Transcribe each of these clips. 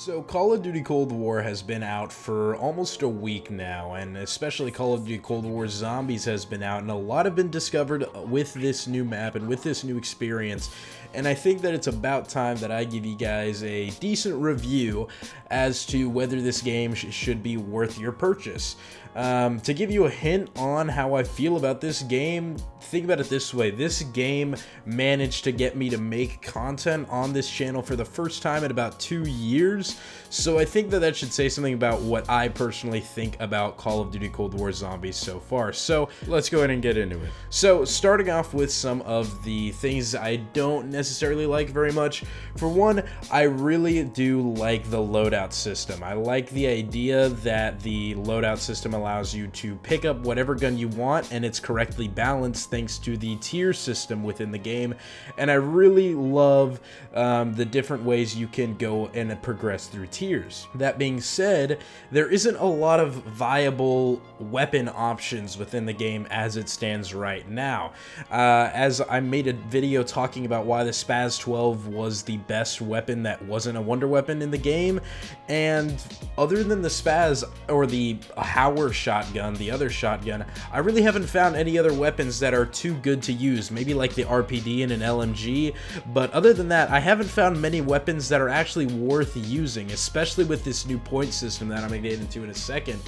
So Call of Duty Cold War has been out for almost a week now, and especially Call of Duty Cold War Zombies has been out, and a lot have been discovered with this new map and with this new experience, and I think that it's about time that I give you guys a decent review as to whether this game should be worth your purchase. To give you a hint on how I feel about this game, think about it this way. This game managed to get me to make content on this channel for the first time in about 2 years, so I think that should say something about what I personally think about Call of Duty Cold War Zombies so far. So let's go ahead and get into it. So starting off with some of the things I don't necessarily like very much. For one, I really do like the loadout system. I like the idea that the loadout system allows you to pick up whatever gun you want, and it's correctly balanced thanks to the tier system within the game. And I really love the different ways you can go and progress through tiers. That being said, there isn't a lot of viable weapon options within the game as it stands right now. As I made a video talking about why the Spaz 12 was the best weapon that wasn't a wonder weapon in the game, and other than the Spaz or the Hauer shotgun, the other shotgun, I really haven't found any other weapons that are too good to use. Maybe like the RPD and an LMG, but other than that, I haven't found many weapons that are actually worth using, especially with this new point system that I'm gonna get into in a second.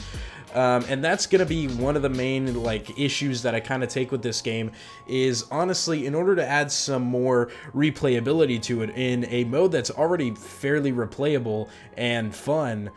And that's gonna be one of the main issues that I kind of take with this game is, honestly, in order to add some more replayability to it in a mode that's already fairly replayable and fun,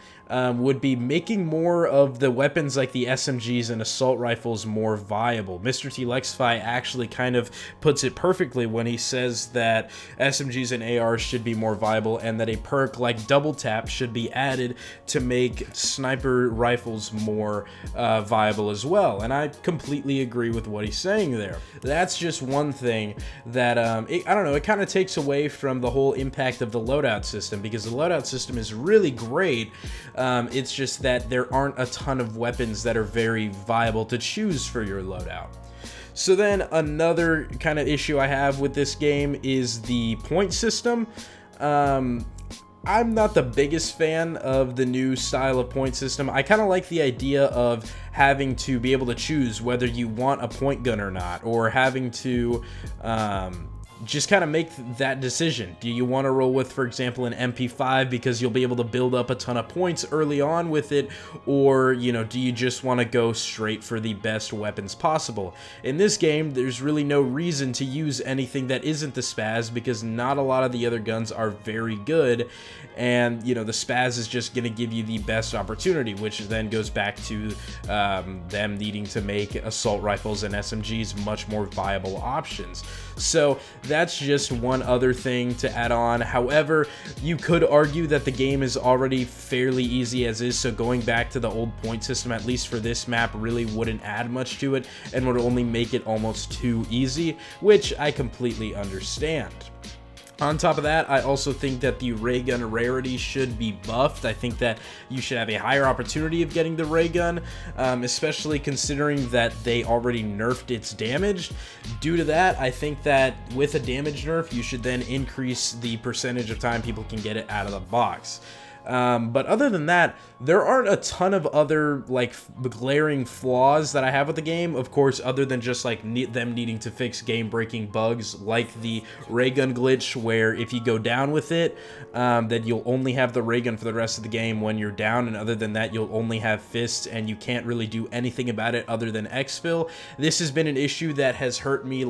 would be making more of the weapons like the SMGs and assault rifles more viable. Mr. T Lexify actually kind of puts it perfectly when he says that SMGs and ARs should be more viable, and that a perk like double tap should be added to make sniper rifles more viable as well. And I completely agree with what he's saying there. That's just one thing that I don't know, it kind of takes away from the whole impact of the loadout system, because the loadout system is really great. It's just that there aren't a ton of weapons that are very viable to choose for your loadout. So then another kind of issue I have with this game is the point system. I'm not the biggest fan of the new style of point system. I kind of like the idea of having to be able to choose whether you want a point gun or not, or having to just kind of make that decision. Do you want to roll with, for example, an MP5 because you'll be able to build up a ton of points early on with it, or, you know, do you just want to go straight for the best weapons possible? In this game, there's really no reason to use anything that isn't the Spaz, because not a lot of the other guns are very good, and, you know, the Spaz is just going to give you the best opportunity, which then goes back to them needing to make assault rifles and SMGs much more viable options. So that's just one other thing to add on. However, you could argue that the game is already fairly easy as is, so going back to the old point system, at least for this map, really wouldn't add much to it and would only make it almost too easy, which I completely understand. On top of that, I also think that the ray gun rarity should be buffed. I think that you should have a higher opportunity of getting the ray gun, especially considering that they already nerfed its damage. Due to that, I think that with a damage nerf, you should then increase the percentage of time people can get it out of the box. But other than that, there aren't a ton of other glaring flaws that I have with the game, of course, other than just them needing to fix game-breaking bugs like the ray gun glitch, where if you go down with it, then you'll only have the ray gun for the rest of the game when you're down, and other than that, you'll only have fists, and you can't really do anything about it other than exfil. This has been an issue that has hurt me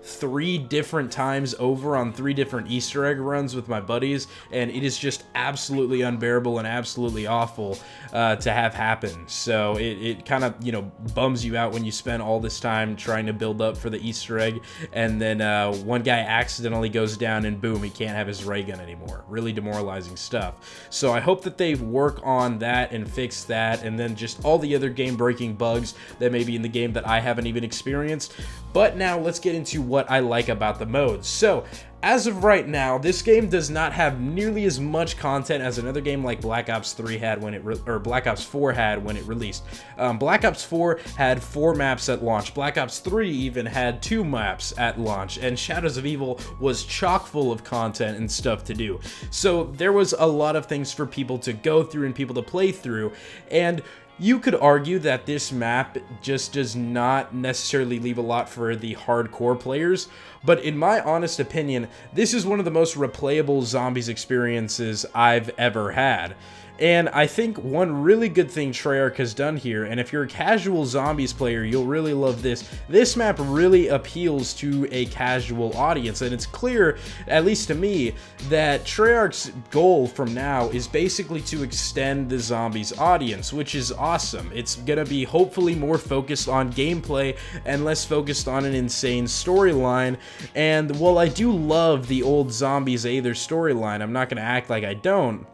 3 different times over on 3 different Easter egg runs with my buddies, and it is just absolutely unbearable and absolutely awful to have happen. So it kind of, you know, bums you out when you spend all this time trying to build up for the Easter egg, and then one guy accidentally goes down and boom, he can't have his ray gun anymore. Really demoralizing stuff. So I hope that they work on that and fix that, and then just all the other game breaking bugs that may be in the game that I haven't even experienced. But now let's get into what I like about the modes. So as of right now, this game does not have nearly as much content as another game like Black Ops 3 had when it or Black Ops 4 had when it released. Black Ops 4 had 4 maps at launch. Black Ops 3 even had 2 maps at launch, and Shadows of Evil was chock full of content and stuff to do. So there was a lot of things for people to go through and people to play through, and you could argue that this map just does not necessarily leave a lot for the hardcore players, but in my honest opinion, this is one of the most replayable zombies experiences I've ever had. And I think one really good thing Treyarch has done here, and if you're a casual zombies player, you'll really love this. This map really appeals to a casual audience, and it's clear, at least to me, that Treyarch's goal from now is basically to extend the zombies audience, which is awesome. It's gonna be hopefully more focused on gameplay and less focused on an insane storyline. And while I do love the old Zombies Aether storyline, I'm not gonna act like I don't.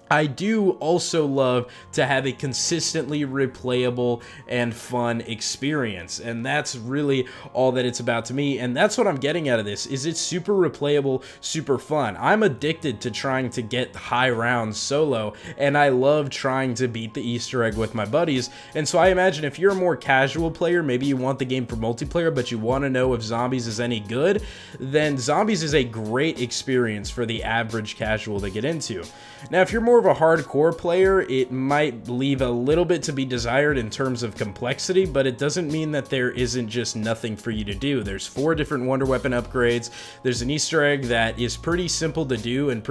I do also love to have a consistently replayable and fun experience, and that's really all that it's about to me, and that's what I'm getting out of this, is it's super replayable, super fun. I'm addicted to trying to get high rounds solo, and I love trying to beat the Easter egg with my buddies, and so I imagine if you're a more casual player, maybe you want the game for multiplayer, but you want to know if Zombies is any good, then Zombies is a great experience for the average casual to get into. Now, if you're more of a hardcore player, it might leave a little bit to be desired in terms of complexity, but it doesn't mean that there isn't just nothing for you to do. There's 4 different wonder weapon upgrades. There's an Easter egg that is pretty simple to do and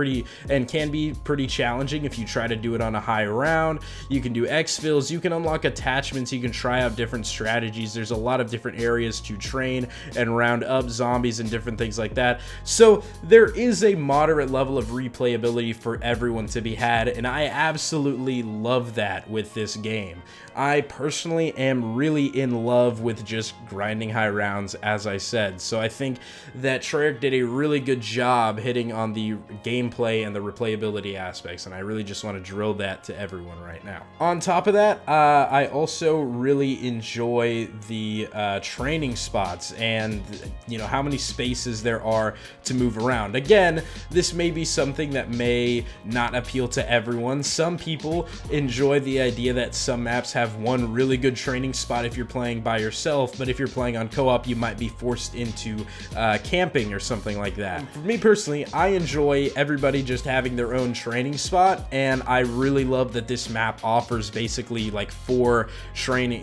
can be pretty challenging if you try to do it on a high round. You can do exfils, you can unlock attachments, you can try out different strategies. There's a lot of different areas to train and round up zombies and different things like that. So there is a moderate level of replayability for everyone to be had, and I absolutely love that with this game. I personally am really in love with just grinding high rounds, as I said, so I think that Treyarch did a really good job hitting on the gameplay and the replayability aspects, and I really just want to drill that to everyone right now. On top of that, I also really enjoy the training spots and, you know, how many spaces there are to move around. Again, this may be something that may not appeal to everyone. Some people enjoy the idea that some maps have one really good training spot if you're playing by yourself, but if you're playing on co-op, you might be forced into camping or something like that. For me personally, I enjoy everybody just having their own training spot, and I really love that this map offers basically like 4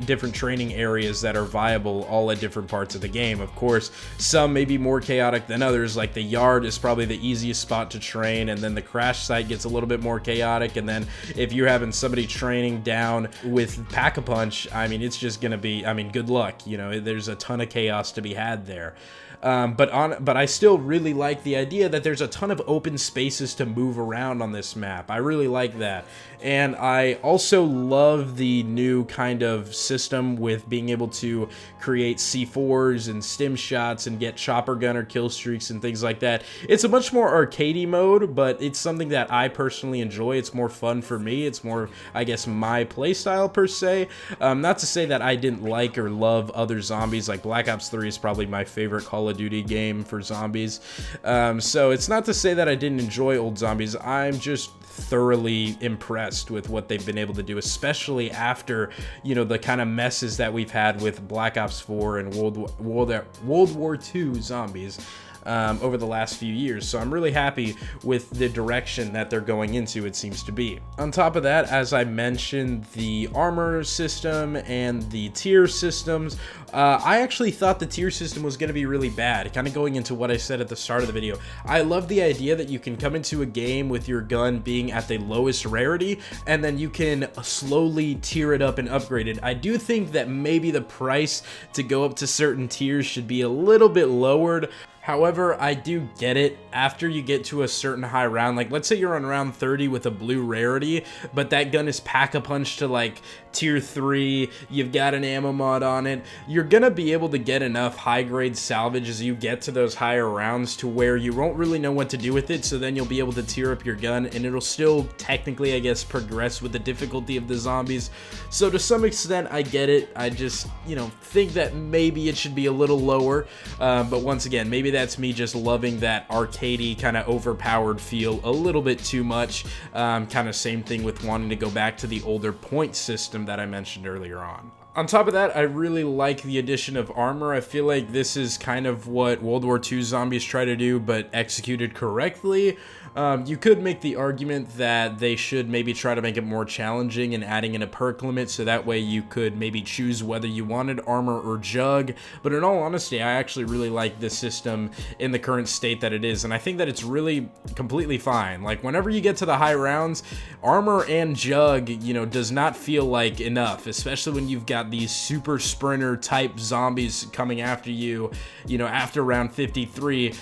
different training areas that are viable all at different parts of the game. Of course, some may be more chaotic than others, like the yard is probably the easiest spot to train, and then the crash site gets a little bit more chaotic, and then if you're having somebody training down with Pack-a-Punch, I mean, it's just gonna be, I mean, good luck, you know, there's a ton of chaos to be had there. But I still really like the idea that there's a ton of open spaces to move around on this map. I really like that. And I also love the new kind of system with being able to create C4s and stim shots and get chopper gunner kill streaks and things like that. It's a much more arcadey mode, but it's something that I personally enjoy. It's more fun for me. It's more, I guess, my playstyle per se. Not to say that I didn't like or love other zombies, like Black Ops 3 is probably my favorite Call of Duty game for zombies. So it's not to say that I didn't enjoy old zombies. I'm just thoroughly impressed with what they've been able to do, especially after, you know, the kind of messes that we've had with Black Ops 4 and World War II zombies over the last few years. So I'm really happy with the direction that they're going into, it seems to be. On top of that, as I mentioned, the armor system and the tier systems, I actually thought the tier system was going to be really bad, kind of going into what I said at the start of the video. I love the idea that you can come into a game with your gun being at the lowest rarity, and then you can slowly tier it up and upgrade it. I do think that maybe the price to go up to certain tiers should be a little bit lowered. However, I do get it. After you get to a certain high round, like let's say you're on round 30 with a blue rarity, but that gun is Pack-a-Punch to like tier 3, you've got an ammo mod on it, you're gonna be able to get enough high grade salvage as you get to those higher rounds to where you won't really know what to do with it, so then you'll be able to tier up your gun, and it'll still technically, I guess, progress with the difficulty of the zombies. So to some extent, I get it. I just, you know, think that maybe it should be a little lower, but once again, maybe that's me just loving that arcadey kind of overpowered feel a little bit too much. Kind of same thing with wanting to go back to the older point system that I mentioned earlier on. On top of that, I really like the addition of armor. I feel like this is kind of what World War II zombies try to do, but executed correctly. You could make the argument that they should maybe try to make it more challenging and adding in a perk limit, so that way you could maybe choose whether you wanted armor or jug. But in all honesty, I actually really like this system in the current state that it is, and I think that it's really completely fine. Like, whenever you get to the high rounds, armor and jug, you know, does not feel like enough, especially when you've got these super sprinter type zombies coming after you, you know, after round 53.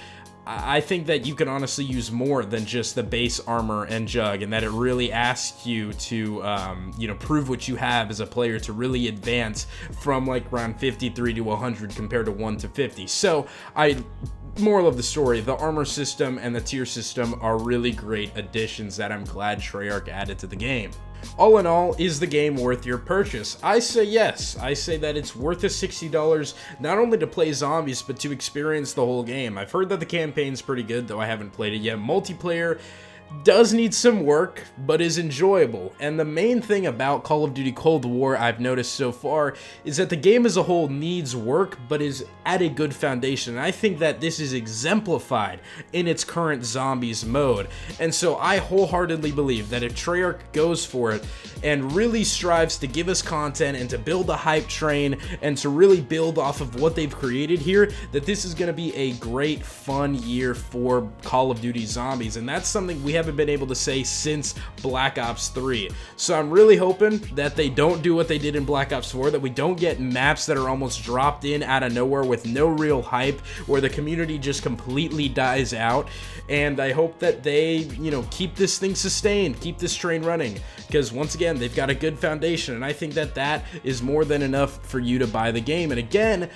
I think that you can honestly use more than just the base armor and jug, and that it really asks you to, you know, prove what you have as a player to really advance from like round 53 to 100 compared to 1 to 50. So moral of the story, the armor system and the tier system are really great additions that I'm glad Treyarch added to the game. All in all, is the game worth your purchase? I say yes. I say that it's worth the $60 not only to play zombies, but to experience the whole game. I've heard that the campaign's pretty good, though I haven't played it yet. Multiplayer does need some work, but is enjoyable. And the main thing about Call of Duty Cold War I've noticed so far is that the game as a whole needs work, but is at a good foundation. And I think that this is exemplified in its current zombies mode. And so I wholeheartedly believe that if Treyarch goes for it and really strives to give us content and to build a hype train and to really build off of what they've created here, that this is going to be a great, fun year for Call of Duty Zombies. And that's something we haven't been able to say since Black Ops 3. So I'm really hoping that they don't do what they did in Black Ops 4, that we don't get maps that are almost dropped in out of nowhere with no real hype, where the community just completely dies out. And I hope that they, you know, keep this thing sustained, keep this train running, because once again, they've got a good foundation, and I think that that is more than enough for you to buy the game. And again,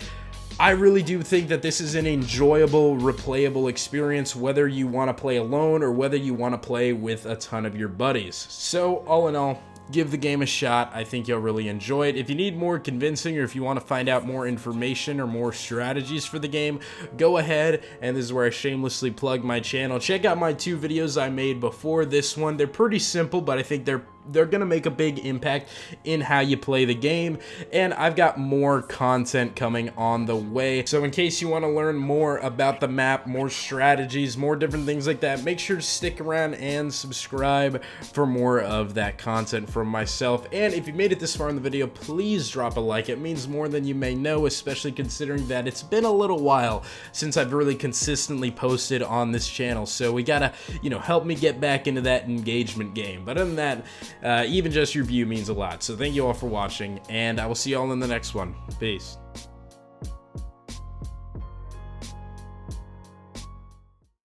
I really do think that this is an enjoyable, replayable experience, whether you want to play alone or whether you want to play with a ton of your buddies. So, all in all, give the game a shot. I think you'll really enjoy it. If you need more convincing, or if you want to find out more information or more strategies for the game, go ahead, and this is where I shamelessly plug my channel. Check out my 2 videos I made before this one. They're pretty simple, but I think they're gonna make a big impact in how you play the game, and I've got more content coming on the way. So in case you want to learn more about the map, more strategies, more different things like that, make sure to stick around and subscribe for more of that content from myself. And if you made it this far in the video, please drop a like. It means more than you may know, especially considering that it's been a little while since I've really consistently posted on this channel. So we gotta, you know, help me get back into that engagement game. But other than that, even just your view means a lot. So thank you all for watching, and I will see you all in the next one. Peace.